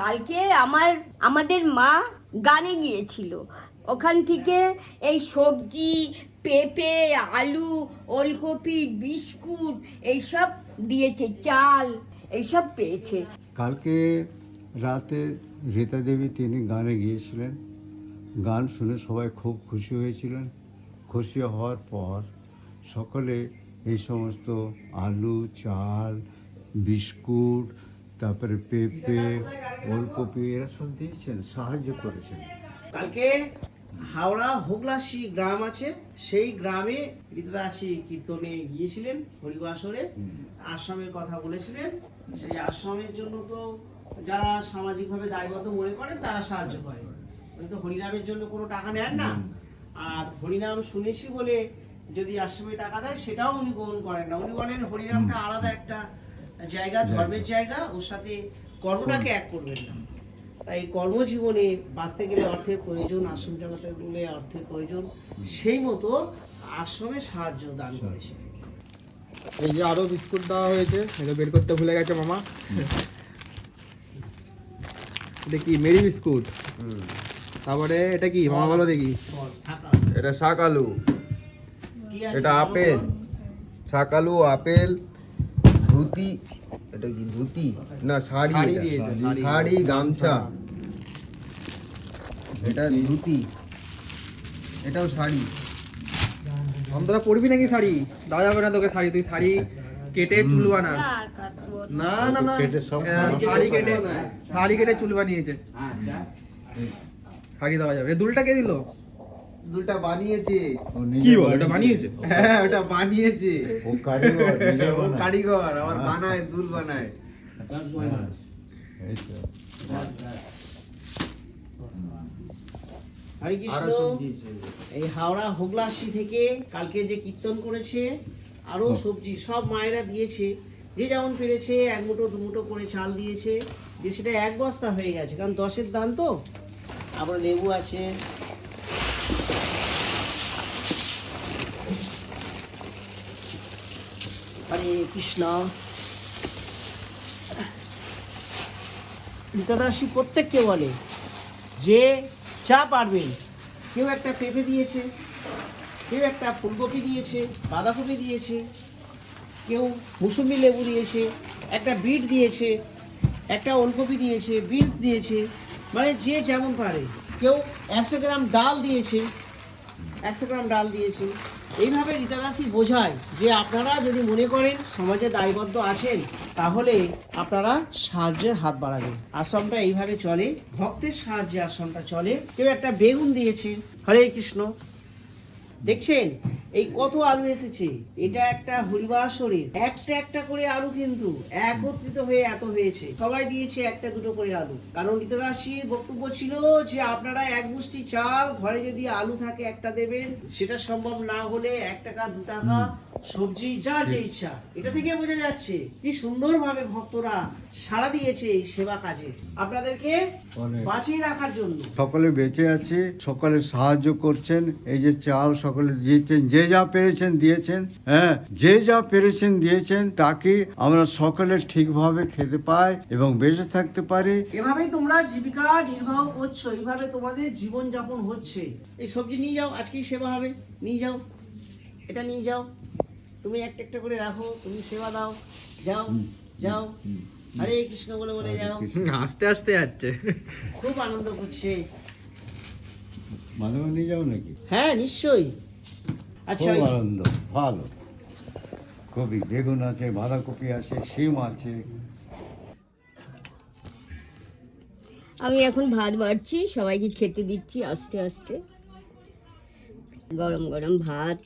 কালকে আমাদের মা গানে গিয়েছিল, ওখান থেকে এই সবজি, পেঁপে, আলু, ওলকপি, বিস্কুট এইসব দিয়েছে, চাল এইসব পেয়েছে। কালকে রাতে রীতা দেবী তিনি গানে গিয়েছিলেন। গান শুনে সবাই খুব খুশি হয়েছিলেন। খুশি হওয়ার পর সকলে এই সমস্ত আলু, চাল, বিস্কুট, তারপরে পেঁপে, ওলকপি এরা সব দিয়েছেন, সাহায্য করেছেন। কালকে হাওড়া হোগলাসি গ্রাম আছে, সেই গ্রামে রীতাদাসী কীর্তনে গিয়েছিলেন হরিবাসরে, আশ্রমের কথা বলেছিলেন। সেই আশ্রমের জন্য তো যারা সামাজিকভাবে দায়বদ্ধ মনে করেন তারা সাহায্য করে। উনি তো হরিনামের জন্য কোনো টাকা নেন না, আর হরিনাম শুনেছি বলে যদি আশ্রমে টাকা দেয় সেটাও উনি গ্রহণ করেন না। উনি বলেন হরিনামটা আলাদা একটা জায়গা, ধর্মের জায়গা, ওর সাথে কর্মটাকে এক করবেন না। তাই কর্মজীবনে বাঁচতে গেলে অর্থের প্রয়োজন, আশ্রম চালাতে গেলে অর্থের প্রয়োজন, সেই মতো আশ্রমে সাহায্য দান করেছে। এই যে আরো বিস্কুট দেওয়া হয়েছে, এটা বের করতে ভুলে গেছে মামা। দেখি মেরি বিস্কুট, তারপরে এটা কি মামা বলো দেখি। এটা শাকালু, এটা আপেল, শাকালু, আপেল, ধুতি, এটা কি ধুতি না শাড়ি, শাড়ি এটা। দিয়েছে, শাড়ি। শাড়ি, গামছা, এটা ধুতি, এটাও শাড়ি। তোরা পরবি নাকি শাড়ি? দেওয়া যাবে না তোকে শাড়ি, তুই শাড়ি কেটে চুল বানা। না না না, কেটে সব শাড়ি কেটে চুল বানিয়েছে, শাড়ি দেওয়া যাবে। দুলটা কে দিল? দুলটা বানিয়েছে। কি বল, এটা বানিয়েছে? হ্যাঁ, ওটা বানিয়েছে। ও কারিগর, নিজে ও বানায়। কারিগর, আবার বানায়, দুল বানায়। এই তো। হরে আরো কৃষ্ণ। সবজি আছে। এই হাওড়া হোগলাসি থেকে কালকে যে কীর্তন করেছে, আরো সবজি সব মায়েরা দিয়েছে, যে যেমন পেরেছে। এক মুঠো দু মুঠো করে চাল দিয়েছে, যে সেটা এক বস্তা হয়ে গেছে, কারণ 10-এর দান তো। আবার লেবু আছে, হরে কৃষ্ণ। রীতাদাসী প্রত্যেককে বলে যে চা পারবেন। কেউ একটা পেঁপে দিয়েছে, কেউ একটা ফুলকপি দিয়েছে, বাঁধাকপি দিয়েছে, কেউ মুসুম্বি লেবু দিয়েছে, একটা বিট দিয়েছে, একটা ওলকপি দিয়েছে, বিনস দিয়েছে, মানে যে যেমন পারে। কেউ 100 গ্রাম ডাল দিয়েছে, 100 গ্রাম ডাল দিয়েছে। এইভাবে রীতাদাসী বোঝায় যে আপনারা যদি মনে করেন সমাজে দায়বদ্ধ আছেন, তাহলে আপনারা সাহায্যের হাত বাড়াবেন। আশ্রমটা এইভাবে চলে, ভক্তের সাহায্যে আশ্রমটা চলে। কেউ একটা বেগুন দিয়েছে, হরে কৃষ্ণ। দেখছেন এই কত আলু এসেছে, এটা একটা হরিবাসরের একটা একটা করে আলু, কিন্তু একত্রিত হয়ে এত হয়েছে। সবাই দিয়েছে একটা দুটো করে আলু, কারণ রীতাদাসীর বক্তব্য ছিল যে আপনারা এক মুষ্টি চাল, ঘরে যদি আলু থাকে একটা দেবেন, সেটা সম্ভব না হলে 1 টাকা 2 টাকা সবজি, যার যে ইচ্ছা। এটা থেকে বোঝা যাচ্ছে কি সুন্দরভাবে ভক্তরা সাড়া দিয়েছে এই সেবা কাজে, আপনাদেরকে অনেক। বাঁচিয়ে রাখার জন্য। সকলে বেঁচে আছে, সকলে সাহায্য করছেন। এই যে চাল সকলে দিয়েছেন, যে যা পেরেছেন দিয়েছেন। হ্যাঁ, যে যা পেরেছেন দিয়েছেন, তাকে আমরা সকলে ঠিকভাবে খেতে পাই এবং বেঁচে থাকতে পারি। এভাবেই তোমরা জীবিকা নির্বাহ করছো, এইভাবে তোমাদের জীবন যাপন হচ্ছে। এই সবজি নিয়ে যাও, আজকেই সেবা হবে, নিয়ে যাও, এটা নিয়ে যাও, তুমি একটা একটা করে রাখো, তুমি সেবা দাও, যাও যাও, হরে কৃষ্ণ বলে বলে যাও। আস্তে আস্তে যাচ্ছে। খুব আনন্দ করছে। মাঝে মাঝে নিয়ে যাও নাকি? হ্যাঁ নিশ্চয়ই। আচ্ছা, খুব আনন্দ, ভালো। কবি বেগুন আছে, বাঁধাকপি আছে, শিম আছে। আমি এখন ভাত বাড়ছি, সবাইকে খেতে দিচ্ছি আস্তে আস্তে। গরম গরম ভাত,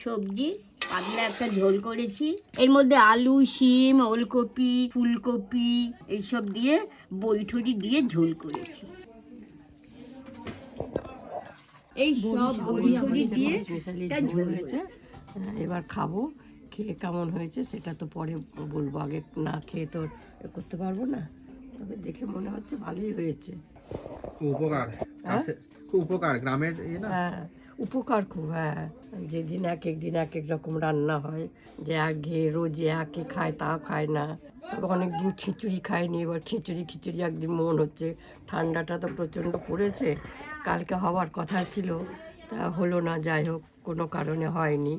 সবজি, পাতলা একটা ঝোল করেছি। এর মধ্যে আলু, শিম, ওলকপি, ফুলকপি এইসব দিয়ে বৈঠুরি দিয়ে ঝোল করেছি। এই সব বৈঠুরি দিয়ে স্পেশালি একটা ঝোল ঝোল হয়েছে। হয়েছে। এবার খাবো, খেয়ে কেমন হয়েছে সেটা তো পরে বলবো, আগে না খেয়ে তো এ করতে পারবো না। তবে দেখে মনে হচ্ছে ভালোই হয়েছে। উপকার, হ্যাঁ? খুব উপকার গ্রামের, এই না হ্যাঁ, উপকার খুব, হ্যাঁ। যেদিন এক এক দিন এক এক রকম রান্না হয়, যে আগে রোজ একে খায় তা খায় না। তবে অনেকদিন খিচুড়ি খায়নি, এবার খিচুড়ি একদিন মন হচ্ছে। ঠান্ডাটা তো প্রচণ্ড পড়েছে, কালকে হওয়ার কথা ছিল, তা হলো না। যাই হোক, কোনো কারণে হয়নি।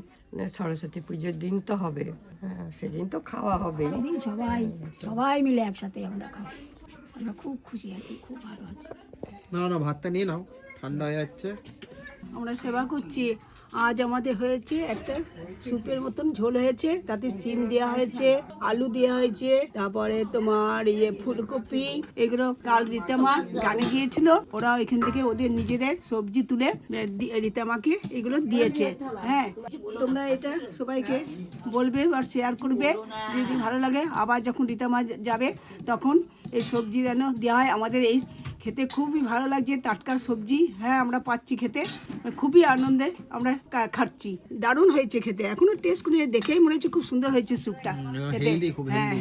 সরস্বতী পুজোর দিন তো হবে, হ্যাঁ, সেদিন তো খাওয়া হবে। সেদিন সবাই মিলে একসাথে আমরা খাবো। আমরা খুব খুশি আছি, খুব ভালো আছি। না ভাতটা নিয়ে নাও, ঠান্ডা হয়ে যাচ্ছে। আমরা সেবা করছি। আজ আমাদের হয়েছে একটা স্যুপের মতন ঝোল হয়েছে, তাতে সিম দেওয়া হয়েছে, আলু দেওয়া হয়েছে, তারপরে তোমার ফুলকপি, এগুলো কাল রীতামা গানে গিয়েছিল, ওরা এখান থেকে ওদের নিজেদের সবজি তুলে রীতামাকে এগুলো দিয়েছে। হ্যাঁ, তোমরা এটা সবাইকে বলবে আর শেয়ার করবে, যদি ভালো লাগে। আবার যখন রীতামা যাবে তখন এই সবজি যেন দেওয়া হয়। আমাদের এই খেতে খুবই ভালো লাগছে, টাটকা সবজি, হ্যাঁ, আমরা পাচ্ছি খেতে, খুবই আনন্দে আমরা খাচ্ছি। দারুণ হয়েছে খেতে, এখনো টেস্ট করে দেখেই মনে হচ্ছে খুব সুন্দর হয়েছে স্যুপটা খেতে। হ্যাঁ,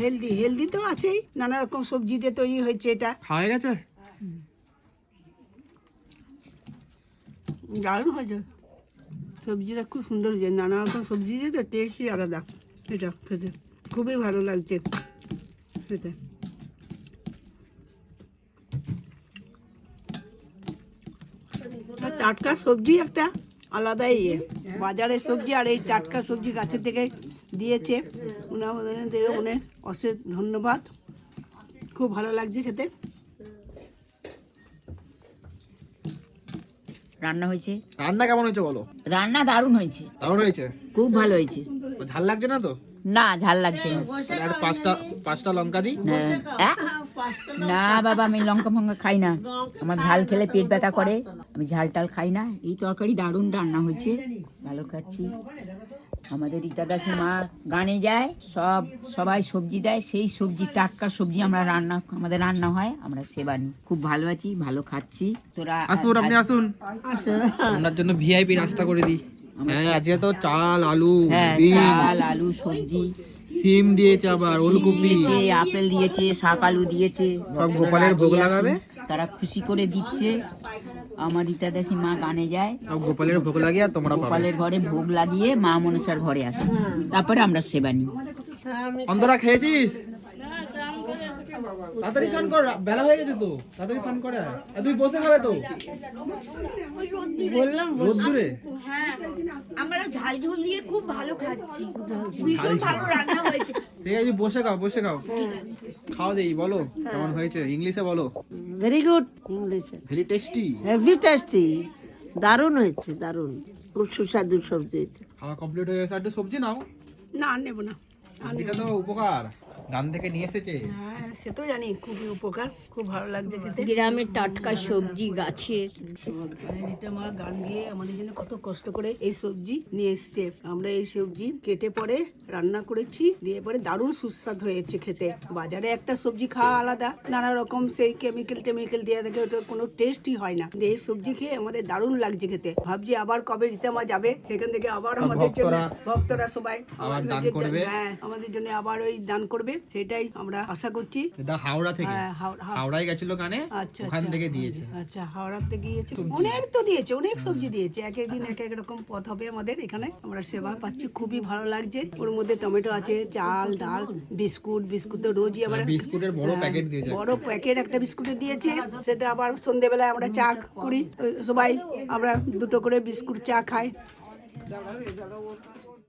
হেলদি তো আছেই, নানা রকম সবজি দিয়ে তৈরি হয়েছে এটা। হয়ে গেছে, দারুণ হয়েছে সবজিটা, খুব সুন্দর হয়েছে, নানা রকম সবজি দিয়ে তো টেস্টই আলাদা। এটা খেতে খুবই ভালো লাগছে খেতে। টাটকা সবজি একটা আলাদাই বাজারের সবজি আর এই টাটকা সবজি গাছের থেকে দিয়েছে, ওনাদের অনেক অশেষ ধন্যবাদ। খুব ভালো লাগছে খেতে। রান্না হয়েছে। রান্না কেমন হয়েছে বলো? রান্না দারুণ হয়েছে, দারুণ হয়েছে, খুব ভালো হয়েছে। ঝাল লাগছে না তো? না, ঝাল লাগছে না। আর পাঁচটা লঙ্কা দিই। না বাবা, আমি লঙ্কা ফঙ্কা খাই না, আমার ঝাল খেলে পেট ব্যথা করে, আমি ঝাল টাল খাই না। এই তরকারি দারুণ রান্না হয়েছে, ভালো খাচ্ছি। আমাদের রীতা দাসী মা গানে যায়, সবাই সবজি দেয়, সেই সবজি টাটকা সবজি আমাদের রান্না হয়, আমরা সেবা নিই। খুব ভালো আছি, ভালো খাচ্ছি। তোরা আসুন, আপনি আসুন, আপনার জন্য ভিআইপি নাস্তা করে দিই। হ্যাঁ, আজকে তো চাল আলু, চাল আলু সবজি, সিম দিয়েছে, আবার ওলকপি দিয়েছে, আপেল দিয়েছে, শাক আলু দিয়েছে। সব গোপালের ভোগ লাগাবে, তারা খুশি করে দিচ্ছে। আমার রীতা দাসী মা গানে যায়, সব গোপালের ভোগ লাগিয়ে আর তোমরা পাবে। গোপালের ঘরে ভোগ লাগিয়ে মা মনসার ঘরে আসে, তারপরে আমরা সেবা নিই। অন্তরা খেয়েছিস? তাড়াতাড়ি স্নান কর, বেলা হয়ে গেছে তো, তাড়াতাড়ি স্নান করে। আর তুই বসে খাবে তো? বললাম রোদ্দুরে। হ্যাঁ, আমরা ঝাল ঝোল দিয়ে খুব ভালো খাচ্ছি, ভীষণ ভালো রান্না হয়েছে। ঠিক আছে, বসে খাও, বসে খাও, খাও দেই। বলো কেমন হয়েছে, ইংলিশে বলো। ভেরি গুড ইংলিশে, ভেরি টেস্টি, হেভি টেস্টি, দারুণ হয়েছে, দারুণ, খুব সুস্বাদু সবজি হয়েছে। খাওয়া কমপ্লিট হয়ে গেছে। আর একটু সবজি নাও, না নেবো না। এটা তো উপকার, গান থেকে নিয়ে এসেছে। হ্যাঁ, সে তো জানি, খুবই উপকার, খুব ভালো লাগছে খেতে। গ্রামের টাটকা সবজি গাছের। এটা আমার গান দিয়ে আমাদের জন্য কত কষ্ট করে এই সবজি নিয়ে এসছে। আমরা এই সবজি কেটে পরে রান্না করেছি, দিয়ে পরে দারুণ সুস্বাদ হয়েছে খেতে। বাজারে একটা সবজি খাওয়া আলাদা, নানা রকম সেই কেমিক্যাল দিয়ে থাকে, ওটার কোনো টেস্টই হয় না। এই সবজি খেয়ে আমাদের দারুণ লাগছে খেতে। ভাবছি আবার কবে রীতামা যাবে সেখান থেকে, আবার আমাদের জন্য ভক্তরা সবাই হ্যাঁ, আমাদের জন্য আবার ওই দান করবে, সেটাই আমরা আশা করছি। এটা হাওড়া থেকে, হাওড়ায় গেছিল গানে, আচ্ছা, ওখান থেকে দিয়েছে। আচ্ছা, হাওড়াতে গিয়েছে, অনেক তো দিয়েছে, অনেক সবজি দিয়েছে। এক এক দিন এক এক রকম পথ হবে আমাদের এখানে, আমরা সেবা পাচ্ছি, খুবই ভালো লাগছে। ওর মধ্যে টমেটো আছে, চাল ডাল, বিস্কুট তো রোজই আবার বিস্কুটের বড় প্যাকেট দিয়েছে, বড় প্যাকেট একটা বিস্কুটের দিয়েছে। সেটা আবার সন্ধ্যেবেলায় আমরা চা করি, সবাই আমরা দুটো করে বিস্কুট চা খাই।